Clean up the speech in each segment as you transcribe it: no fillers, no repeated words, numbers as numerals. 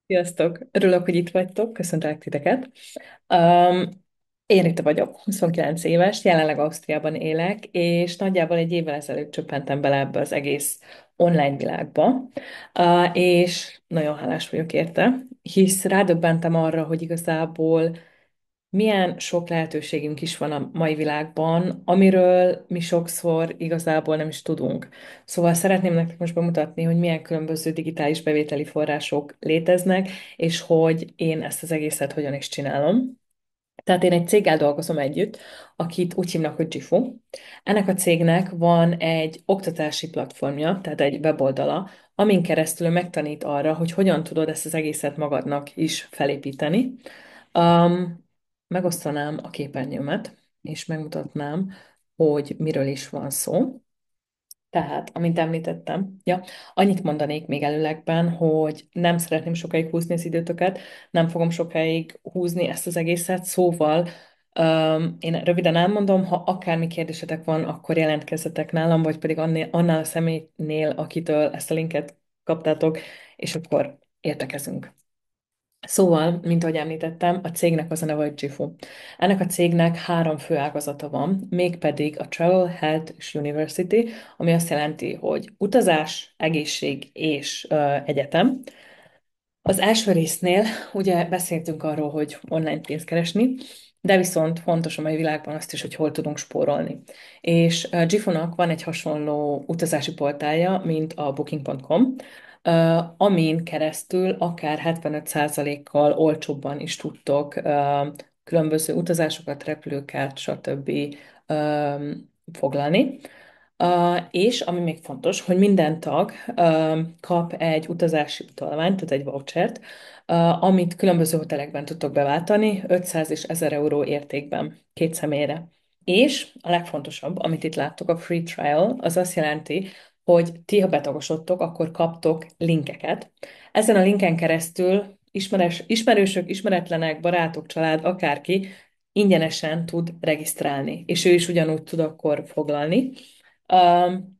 Sziasztok! Örülök, hogy itt vagytok, köszöntelek titeket. Um, én Rita vagyok, 29 éves, jelenleg Ausztriában élek, és nagyjából egy évvel ezelőtt csöppentem bele ebbe az egész online világba, és nagyon hálás vagyok érte, hisz rádöbbentem arra, hogy igazából milyen sok lehetőségünk is van a mai világban, amiről mi sokszor igazából nem is tudunk. Szóval szeretném nektek most bemutatni, hogy milyen különböző digitális bevételi források léteznek, és hogy én ezt az egészet hogyan is csinálom. Tehát én egy céggel dolgozom együtt, akit úgy hívnak, hogy Gifu. Ennek a cégnek van egy oktatási platformja, tehát egy weboldala, amin keresztül ő megtanít arra, hogy hogyan tudod ezt az egészet magadnak is felépíteni. Megosztanám a képernyőmet, és megmutatnám, hogy miről is van szó. Tehát, amint említettem, annyit mondanék még előlegben, hogy nem szeretném sokáig húzni az időtöket, nem fogom sokáig húzni ezt az egészet, szóval én röviden elmondom, ha akármi kérdésetek van, akkor jelentkezzetek nálam, vagy pedig annál a személynél, akitől ezt a linket kaptátok, és akkor értekezünk. Szóval, mint ahogy említettem, a cégnek az a neve, hogy Gifu. Ennek a cégnek három fő ágazata van, mégpedig a Travel, Health és University, ami azt jelenti, hogy utazás, egészség és egyetem. Az első résznél ugye beszéltünk arról, hogy online pénzt keresni, de viszont fontos a mai világban azt is, hogy hol tudunk spórolni. És Gifunak van egy hasonló utazási portálja, mint a Booking.com, amin keresztül akár 75%-kal olcsóbban is tudtok különböző utazásokat, repülőket, stb. Foglalni. És ami még fontos, hogy minden tag kap egy utazási utalványt, tehát egy vouchert, amit különböző hotelekben tudtok beváltani, 500 és 1000 euró értékben két személyre. És a legfontosabb, amit itt láttok, a free trial, az azt jelenti, hogy ti, ha betagosodtok, akkor kaptok linkeket. Ezen a linken keresztül ismerősök, ismeretlenek, barátok, család, akárki ingyenesen tud regisztrálni, és ő is ugyanúgy tud akkor foglalni. Um,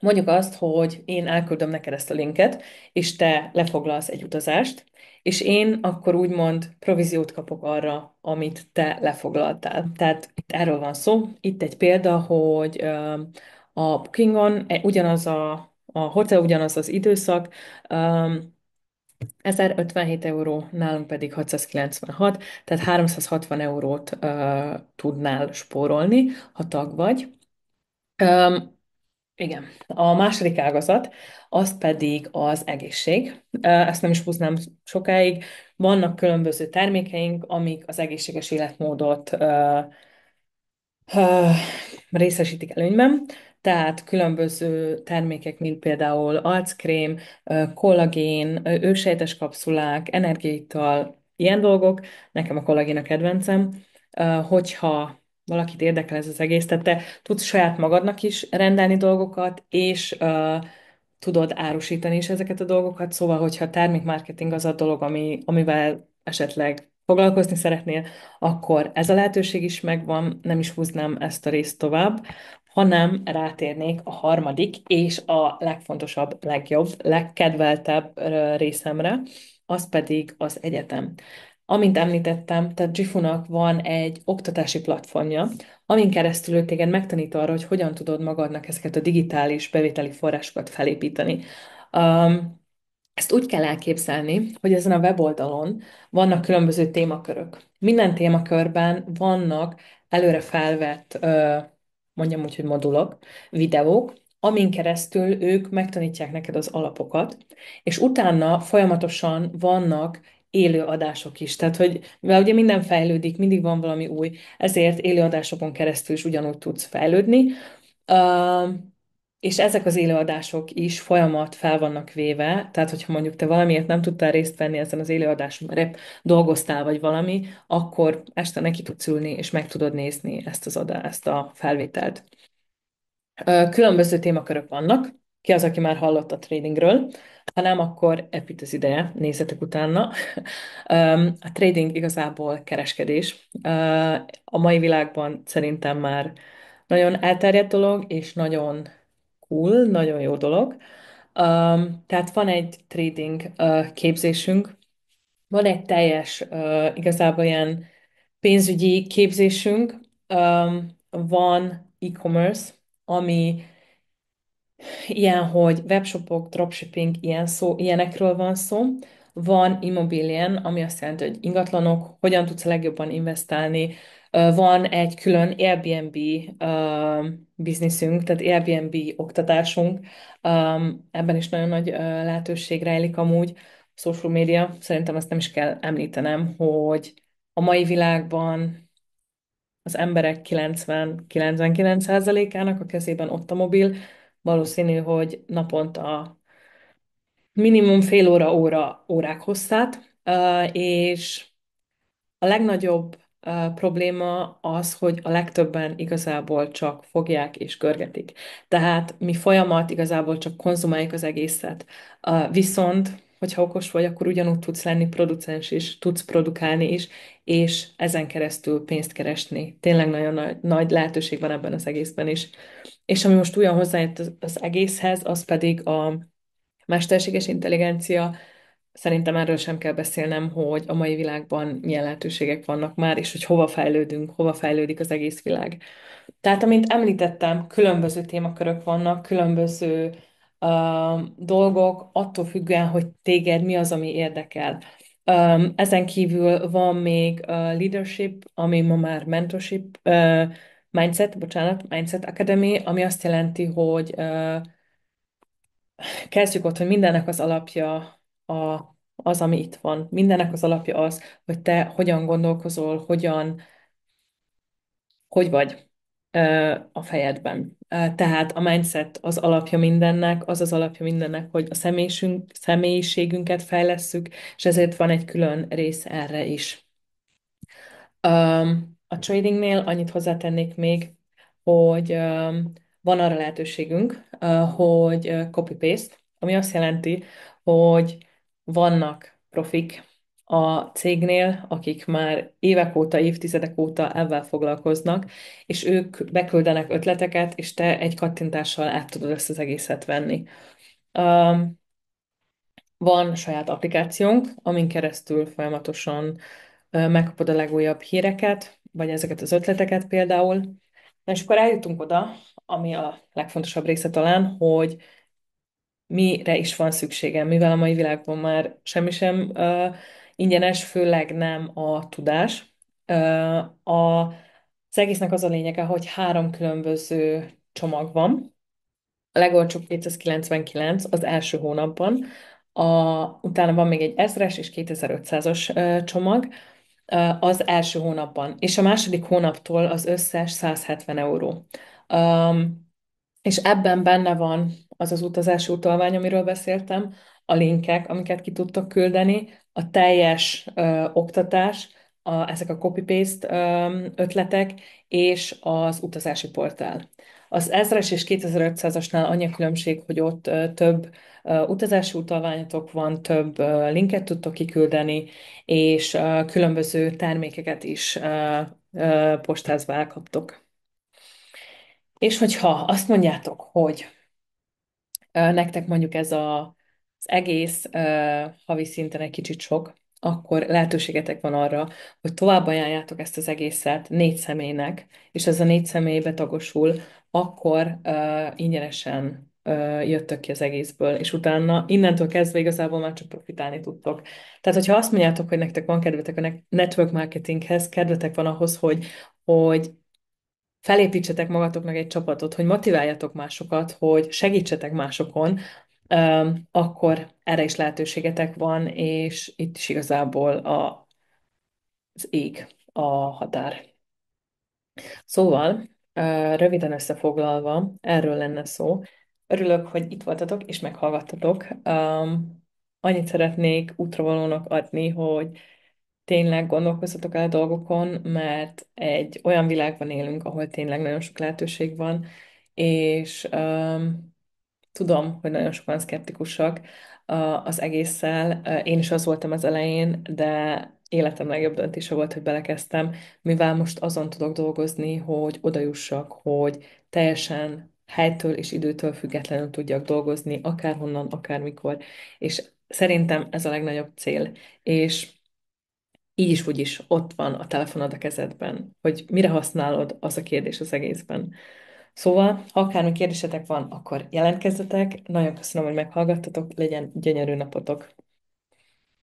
Mondjuk azt, hogy én elküldöm neked ezt a linket, és te lefoglalsz egy utazást, és én akkor úgymond províziót kapok arra, amit te lefoglaltál. Tehát itt erről van szó. Itt egy példa, hogy a Bookingon ugyanaz a hotel ugyanaz az időszak, 1057 euró, nálunk pedig 696, tehát 360 eurót tudnál spórolni, ha tag vagy. Igen. A második ágazat, az pedig az egészség. Ezt nem is húznám sokáig. Vannak különböző termékeink, amik az egészséges életmódot ö, részesítik előnyben. Tehát különböző termékek, mint például arckrém, kollagén, ősejtes kapszulák, energiaital, ilyen dolgok. Nekem a kollagén a kedvencem. Hogyha valakit érdekel ez az egész, tehát te tudsz saját magadnak is rendelni dolgokat, és tudod árusítani is ezeket a dolgokat. Szóval, hogyha termékmarketing az a dolog, amivel esetleg foglalkozni szeretnél, akkor ez a lehetőség is megvan, nem is húznám ezt a részt tovább, hanem rátérnék a harmadik és a legfontosabb, legjobb, legkedveltebb részemre, az pedig az egyetem. Amint említettem, tehát Gifunak van egy oktatási platformja, amin keresztül ő téged megtanít arra, hogy hogyan tudod magadnak ezeket a digitális bevételi forrásokat felépíteni. Ezt úgy kell elképzelni, hogy ezen a weboldalon vannak különböző témakörök. Minden témakörben vannak előre felvett, mondjam úgy, hogy modulok, videók, amin keresztül ők megtanítják neked az alapokat, és utána folyamatosan vannak élő adások is. Tehát, hogy mivel ugye minden fejlődik, mindig van valami új, ezért élő adásokon keresztül is ugyanúgy tudsz fejlődni. És ezek az élőadások is folyamat fel vannak véve, tehát hogyha mondjuk te valamiért nem tudtál részt venni ezen az élőadáson, mert épp dolgoztál vagy valami, akkor este neki tudsz ülni, és meg tudod nézni ezt a felvételt. Különböző témakörök vannak. Ki az, aki már hallott a tradingről? Ha nem, akkor itt az ideje, nézzetek utána. A trading igazából kereskedés. A mai világban szerintem már nagyon elterjedt dolog, és nagyon cool, nagyon jó dolog. Tehát van egy trading képzésünk, van egy teljes, igazából ilyen pénzügyi képzésünk, van e-commerce, ami ilyen, hogy webshopok, dropshipping, ilyenekről van szó. Van Immobilien, ami azt jelenti, hogy ingatlanok, hogyan tudsz a legjobban investálni. Van egy külön Airbnb bizniszünk, tehát Airbnb oktatásunk. Ebben is nagyon nagy lehetőség rejlik amúgy. Social media, szerintem ezt nem is kell említenem, hogy a mai világban az emberek 90-99%-ának a kezében ott a mobil, valószínű, hogy naponta minimum fél órák hosszát, és a legnagyobb probléma az, hogy a legtöbben igazából csak fogják és görgetik. Tehát mi folyamat igazából csak konzumáljuk az egészet. Viszont, hogyha okos vagy, akkor ugyanúgy tudsz lenni producens is, tudsz produkálni is, és ezen keresztül pénzt keresni. Tényleg nagyon nagy lehetőség van ebben az egészben is. És ami most újon hozzájött az egészhez, az pedig a mesterséges intelligencia. Szerintem erről sem kell beszélnem, hogy a mai világban milyen lehetőségek vannak már, és hogy hova fejlődünk, hova fejlődik az egész világ. Tehát, amint említettem, különböző témakörök vannak, különböző dolgok, attól függően, hogy téged mi az, ami érdekel. Ezen kívül van még leadership, ami ma már mentorship, mindset Academy, ami azt jelenti, hogy kezdjük ott, hogy mindennek az alapja a, az, ami itt van. Mindennek az alapja az, hogy te hogyan gondolkozol, hogy vagy a fejedben. Tehát a mindset az alapja mindennek, az az alapja mindennek, hogy a személyiségünket fejlesszük, és ezért van egy külön rész erre is. A tradingnél annyit hozzátennék még, hogy van arra lehetőségünk, hogy copy-paste, ami azt jelenti, hogy vannak profik a cégnél, akik már évek óta, évtizedek óta ebben foglalkoznak, és ők beküldenek ötleteket, és te egy kattintással át tudod ezt az egészet venni. Um, Van saját applikációnk, amin keresztül folyamatosan megkapod a legújabb híreket, vagy ezeket az ötleteket például. Na és akkor eljutunk oda, ami a legfontosabb része talán, hogy mire is van szükségem, mivel a mai világban már semmi sem ingyenes, főleg nem a tudás. Az egésznek az a lényege, hogy három különböző csomag van. A legolcsóbb 299 az első hónapban, utána van még egy 1000-es és 2500-as csomag az első hónapban, és a második hónaptól az összes 170 euró. És ebben benne van az az utazási utalvány, amiről beszéltem, a linkek, amiket ki tudtok küldeni, a teljes oktatás, ezek a copy-paste ötletek, és az utazási portál. Az 1000-es és 2500-asnál annyi a különbség, hogy ott több utazási utalványatok van, több linket tudtok kiküldeni, és különböző termékeket is postázva elkaptok. És hogyha azt mondjátok, hogy nektek mondjuk az egész havi szinten egy kicsit sok, akkor lehetőségetek van arra, hogy tovább ajánljátok ezt az egészet 4 személynek, és ez a 4 személy betagosul, akkor ingyenesen jöttök ki az egészből, és utána innentől kezdve igazából már csak profitálni tudtok. Tehát, hogyha azt mondjátok, hogy nektek van kedvetek a network marketinghez, kedvetek van ahhoz, hogy felépítsetek magatoknak egy csapatot, hogy motiváljatok másokat, hogy segítsetek másokon, akkor erre is lehetőségetek van, és itt is igazából az ég a határ. Szóval, röviden összefoglalva, erről lenne szó. Örülök, hogy itt voltatok és meghallgattatok. Annyit szeretnék útravalónak adni, hogy tényleg gondolkozzatok el dolgokon, mert egy olyan világban élünk, ahol tényleg nagyon sok lehetőség van, és tudom, hogy nagyon sokan szkeptikusak az egésszel. Én is az voltam az elején, de életem legjobb döntése volt, hogy belekezdtem, mivel most azon tudok dolgozni, hogy odajussak, hogy teljesen helytől és időtől függetlenül tudjak dolgozni, akárhonnan, akármikor, és szerintem ez a legnagyobb cél. És így is úgy is ott van a telefonod a kezedben. Hogy mire használod, az a kérdés az egészben. Szóval, ha akármi kérdésetek van, akkor jelentkezzetek. Nagyon köszönöm, hogy meghallgattatok. Legyen gyönyörű napotok!